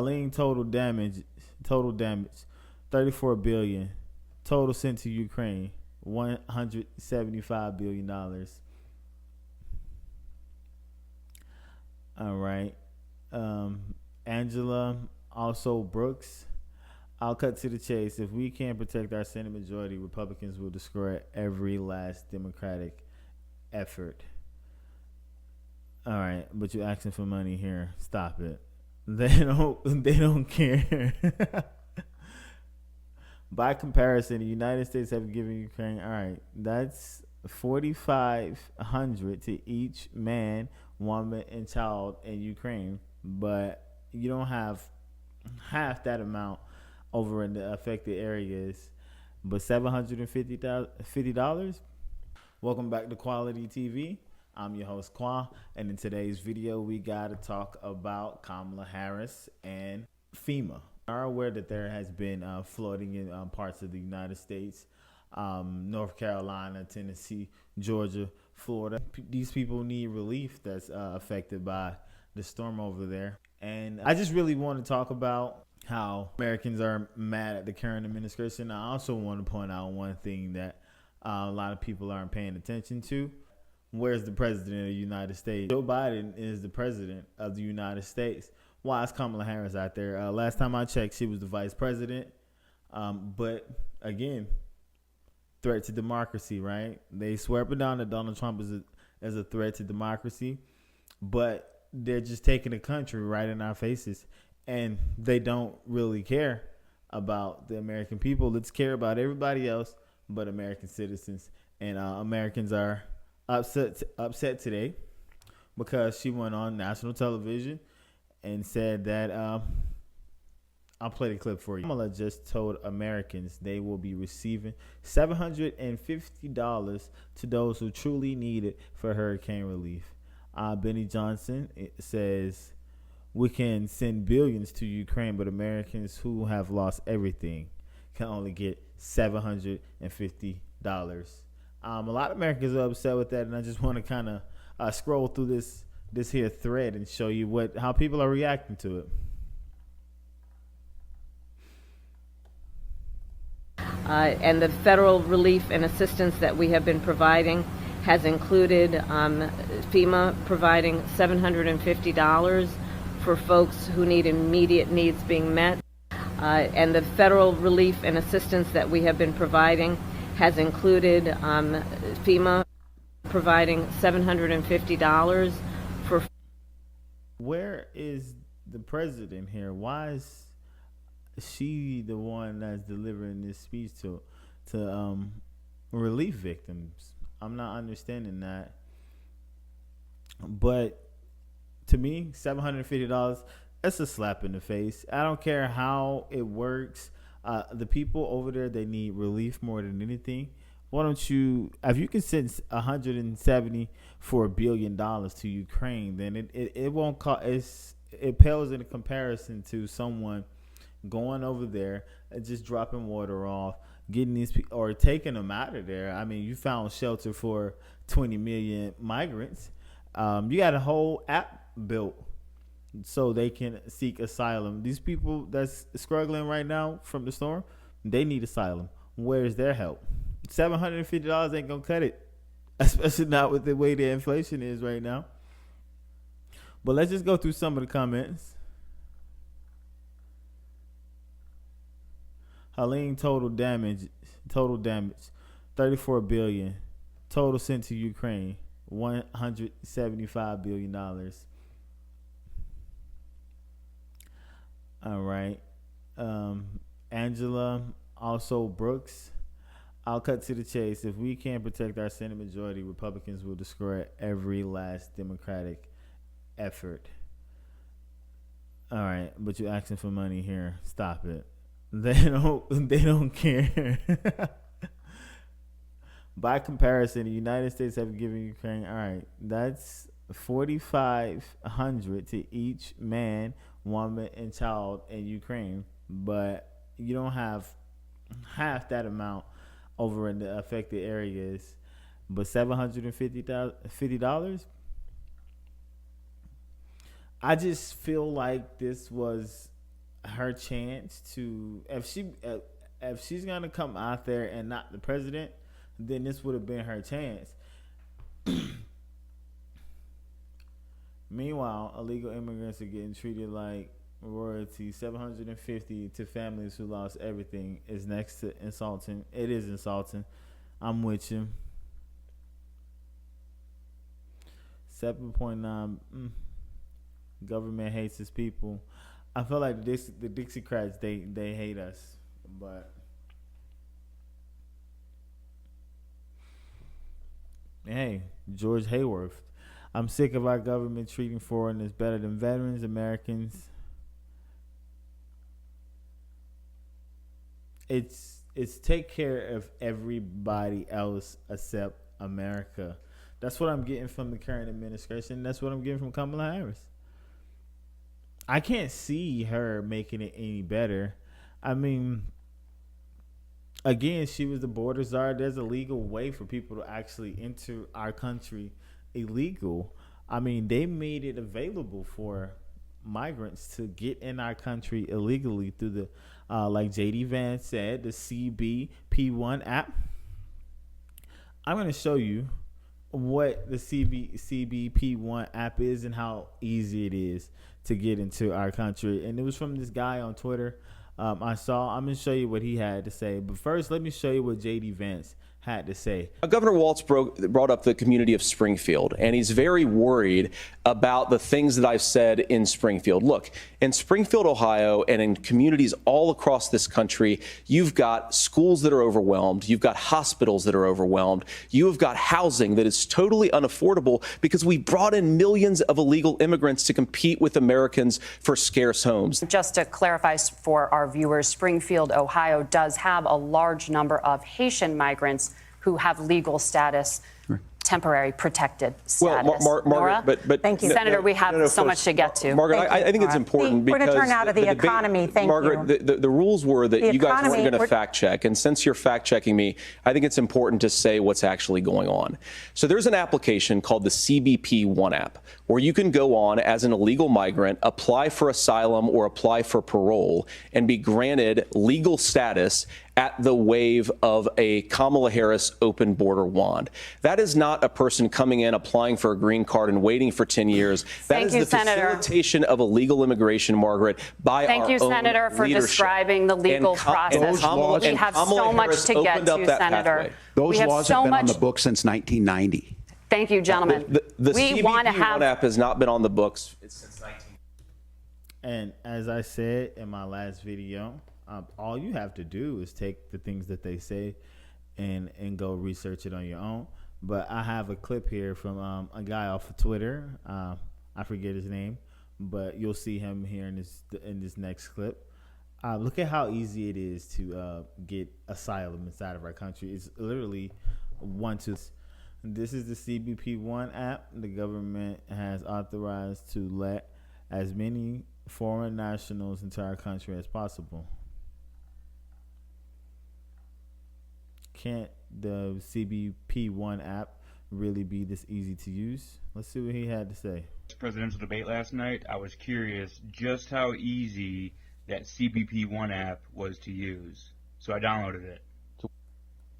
Helene total damage, 34 billion. Total sent to Ukraine, $175 billion. All right. Angela, also Brooks. I'll cut to the chase. If we can't protect our Senate majority, Republicans will destroy every last Democratic effort. All right, but you're asking for money here. Stop it. They don't care. By comparison, the United States have given Ukraine, all right, that's 4,500 to each man, woman, and child in Ukraine, but you don't have half that amount over in the affected areas. But $750. Welcome back to Quality TV. I'm your host, Qua, and in today's video, we got to talk about Kamala Harris and FEMA. We are aware that there has been flooding in parts of the United States, North Carolina, Tennessee, Georgia, Florida. These people need relief that's affected by the storm over there. And I just really want to talk about how Americans are mad at the current administration. I also want to point out one thing that a lot of people aren't paying attention to. Where's the president of the United States? Joe Biden is the president of the United States. Why is Kamala Harris out there? Last time I checked, she was the vice president. But again, threat to democracy, right? They swear up and down that Donald Trump is a threat to democracy, but they're just taking the country right in our faces, and they don't really care about the American people. Let's care about everybody else but American citizens. And Americans are upset today because she went on national television and said that I'll play the clip for you. Kamala just told Americans they will be receiving $750 to those who truly need it for hurricane relief. Benny Johnson says we can send billions to Ukraine, but Americans who have lost everything can only get $750. A lot of Americans are upset with that, and I just want to kind of scroll through this here thread and show you how people are reacting to it. And the federal relief and assistance that we have been providing has included FEMA providing $750 for folks who need immediate needs being met. And the federal relief and assistance that we have been providing has included FEMA providing $750 for. Where is the president here? Why is she the one that's delivering this speech to relief victims? I'm not understanding that. But to me, $750, that's a slap in the face. I don't care how it works. The people over there, they need relief more than anything. Why don't you, if you can send $174 billion to Ukraine, then it won't cost. It pales in comparison to someone going over there and just dropping water off, getting these people or taking them out of there. I mean, you found shelter for 20 million migrants. You got a whole app built so they can seek asylum. These people that's struggling right now from the storm, they need asylum. Where's their help? $750 ain't gonna cut it, especially not with the way the inflation is right now. But let's just go through some of the comments. Helene total damage, 34 billion. Total sent to Ukraine, $175 billion. All right. Angela, also Brooks. I'll cut to the chase. If we can't protect our Senate majority, Republicans will destroy every last Democratic effort. All right, but you're asking for money here. Stop it. They don't care. By comparison, the United States have given Ukraine, all right, that's 4,500 to each man, woman, and child in Ukraine, but you don't have half that amount over in the affected areas. But $750. I just feel like this was her chance to, if she's gonna come out there and not the president, then this would have been her chance. Meanwhile, illegal immigrants are getting treated like royalty. 750 to families who lost everything is next to insulting. It is insulting. I'm with you. 7.9. Government hates its people. I feel like the Dixiecrats, they hate us, but hey, George Hayworth. I'm sick of our government treating foreigners better than veterans, Americans. It's take care of everybody else except America. That's what I'm getting from the current administration. That's what I'm getting from Kamala Harris. I can't see her making it any better. I mean, again, she was the border czar. There's a legal way for people to actually enter our country illegal. I mean, they made it available for migrants to get in our country illegally through the, like Jt Vance said, the CBP1 app. I'm going to show you what the CBP1 app is and how easy it is to get into our country. And it was from this guy on Twitter. I'm going to show you what he had to say. But first, let me show you what Jt Vance had to say. Governor Walz brought up the community of Springfield, and he's very worried about the things that I've said in Springfield. Look, in Springfield, Ohio, and in communities all across this country, you've got schools that are overwhelmed. You've got hospitals that are overwhelmed. You have got housing that is totally unaffordable because we brought in millions of illegal immigrants to compete with Americans for scarce homes. Just to clarify for our viewers, Springfield, Ohio does have a large number of Haitian migrants who have legal status, temporary protected status. Well, Margaret, but thank you, Senator. We have so much to get to. Margaret, I think it's important because we're going to turn out of the economy. Thank Margaret, you. The rules were that you guys weren't going to fact check, and since you're fact checking me, I think it's important to say what's actually going on. So there's an application called the CBP1 app, where you can go on as an illegal migrant, apply for asylum or apply for parole, and be granted legal status at the wave of a Kamala Harris open border wand. That is not a person coming in, applying for a green card and waiting for 10 years. That is the facilitation of illegal immigration, Margaret, by our own leadership. Thank you, Senator, for describing the legal process. We have so much to get to, Senator. Those laws have been on the books since 1990. Thank you, gentlemen. The CBP1 app has not been on the books since 1990. And as I said in my last video, all you have to do is take the things that they say and go research it on your own. But I have a clip here from a guy off of Twitter. I forget his name, but you'll see him here in this next clip. Look at how easy it is to get asylum inside of our country. It's literally This is the CBP1 app. The government has authorized to let as many foreign nationals into our country as possible. Can't the CBP1 app really be this easy to use? Let's see what he had to say. Presidential debate last night, I was curious just how easy that CBP1 app was to use, so I downloaded it.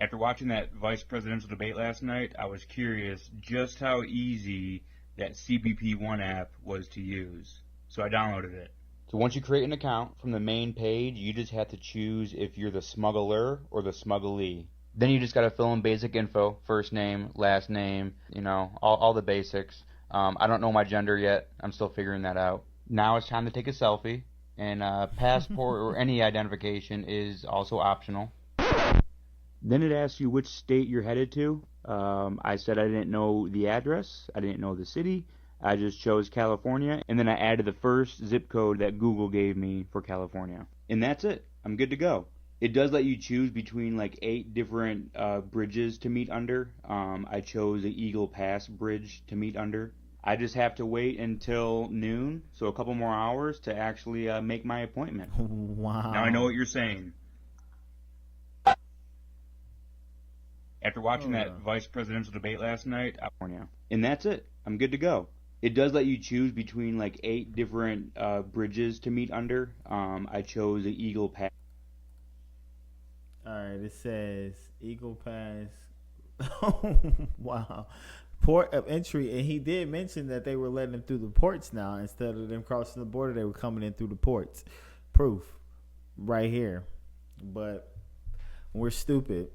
After watching that vice presidential debate last night, I was curious just how easy that CBP1 app was to use, so I downloaded it. So once you create an account from the main page, you just have to choose if you're the smuggler or the smugglee. Then you just got to fill in basic info, first name, last name, all the basics. I don't know my gender yet. I'm still figuring that out. Now it's time to take a selfie, and passport or any identification is also optional. Then it asks you which state you're headed to. I said I didn't know the address. I didn't know the city. I just chose California, and then I added the first zip code that Google gave me for California. And that's it. I'm good to go. It does let you choose between like 8 different bridges to meet under. I chose the Eagle Pass bridge to meet under. I just have to wait until noon, so a couple more hours to actually make my appointment. Wow. Now I know what you're saying. After watching that vice presidential debate last night, And that's it. I'm good to go. It does let you choose between like 8 different bridges to meet under. I chose the Eagle Pass. All right, it says Eagle Pass. Wow. Port of entry, and he did mention that they were letting them through the ports now instead of them crossing the border. They were coming in through the ports. Proof right here. But we're stupid.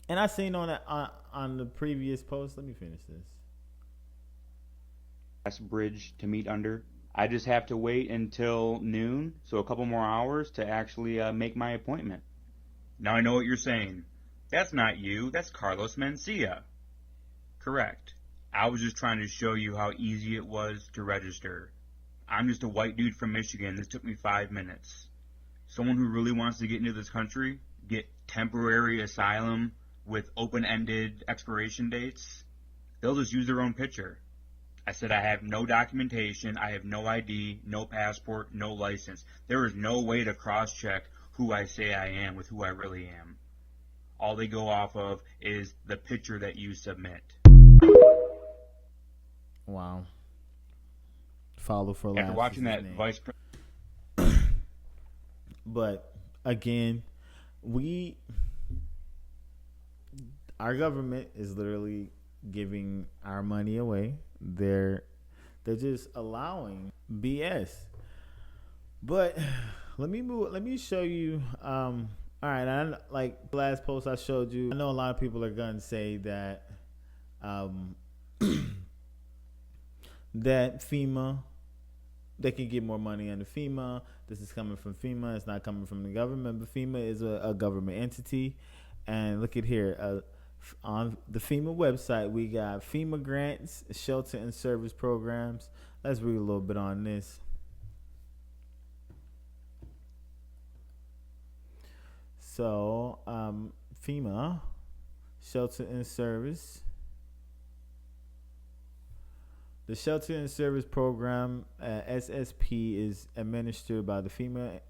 And I seen on the previous post. Let me finish this. Bridge to meet under. I just have to wait until noon, so a couple more hours to actually make my appointment. Now I know what you're saying. That's not you. That's Carlos Mencia. Correct. I was just trying to show you how easy it was to register. I'm just a white dude from Michigan. This took me 5 minutes. Someone who really wants to get into this country, get temporary asylum with open-ended expiration dates, they'll just use their own picture. I said I have no documentation, I have no ID, no passport, no license. There is no way to cross-check who I say I am with who I really am. All they go off of is the picture that you submit. Wow. Follow for life. After watching that vice president. But again, our government is literally giving our money away. They're just allowing BS. But let me show you. All right, like the last post I showed you, I know a lot of people are gonna say that that FEMA, they can get more money under FEMA. This is coming from FEMA. It's not coming from the government, but FEMA is a government entity. And look at here. On the FEMA website, we got FEMA grants, shelter and service programs. Let's read a little bit on this. So, FEMA, shelter and service. The Shelter and Service Program, SSP, is administered by the FEMA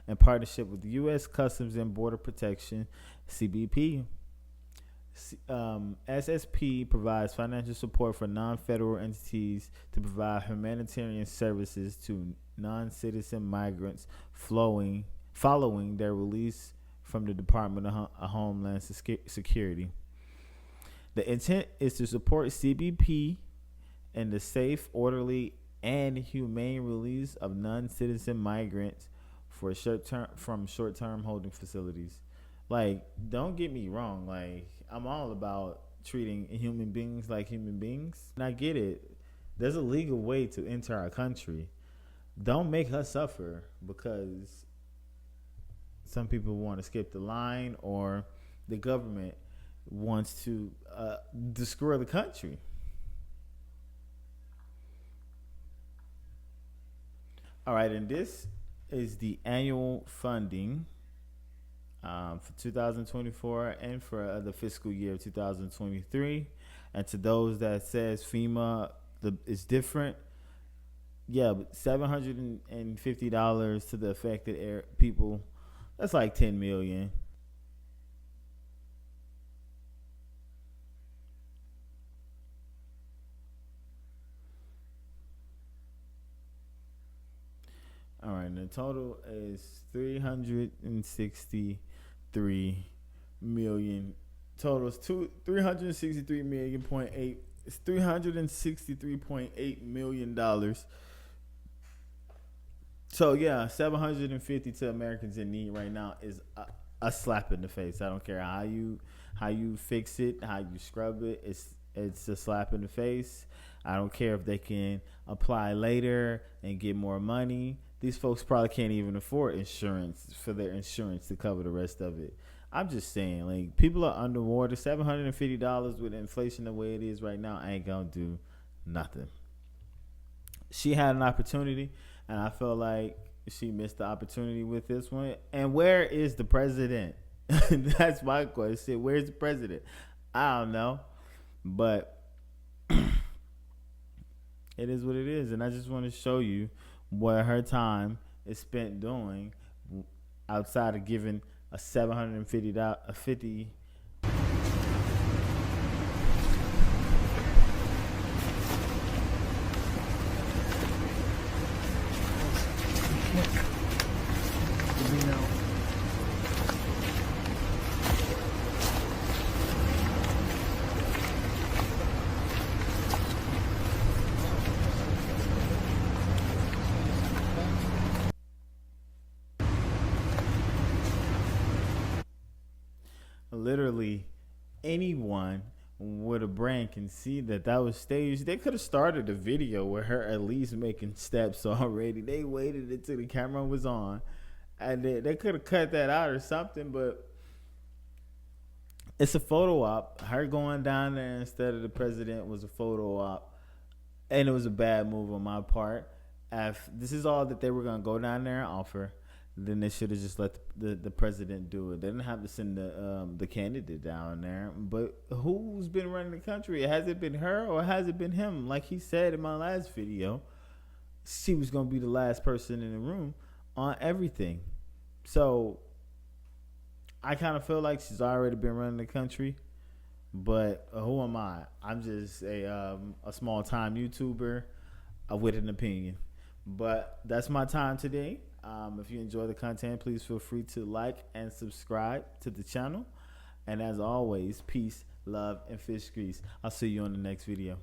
in partnership with the U.S. Customs and Border Protection, CBP. SSP provides financial support for non-federal entities to provide humanitarian services to non-citizen migrants following their release from the Department of Homeland Security. The intent is to support CBP in the safe, orderly, and humane release of non-citizen migrants from short-term holding facilities. Like, don't get me wrong. Like, I'm all about treating human beings like human beings. And I get it. There's a legal way to enter our country. Don't make us suffer because some people want to skip the line or the government wants to destroy the country. All right, and this is the annual funding for 2024 and for the fiscal year of 2023. And to those that says FEMA is different, yeah, but $750 to the affected people, that's like $10 million. All right, the total is 363 million. Total is 363 million point eight. It's $363.8 million. So yeah, 750 to Americans in need right now is a slap in the face. I don't care how you fix it, how you scrub it. It's a slap in the face. I don't care if they can apply later and get more money. These folks probably can't even afford insurance for their insurance to cover the rest of it. I'm just saying, like, people are underwater. $750 with inflation the way it is right now ain't gonna do nothing. She had an opportunity, and I feel like she missed the opportunity with this one. And where is the president? That's my question. Where's the president? I don't know, but it is what it is. And I just want to show you what her time is spent doing outside of giving a $750 Literally anyone with a brain can see that was staged. They could have started a video with her at least making steps already. They waited until the camera was on, and they could have cut that out or something, but it's a photo op. Her going down there instead of the president was a photo op, and it was a bad move on my part. If this is all that they were going to go down there and offer, then they should have just let the president do it. They didn't have to send the candidate down there. But who's been running the country? Has it been her or has it been him? Like he said in my last video, she was going to be the last person in the room on everything. So I kind of feel like she's already been running the country. But who am I? I'm just a small-time YouTuber with an opinion. But that's my time today. If you enjoy the content, please feel free to like and subscribe to the channel. And as always, peace, love, and fish grease. I'll see you on the next video.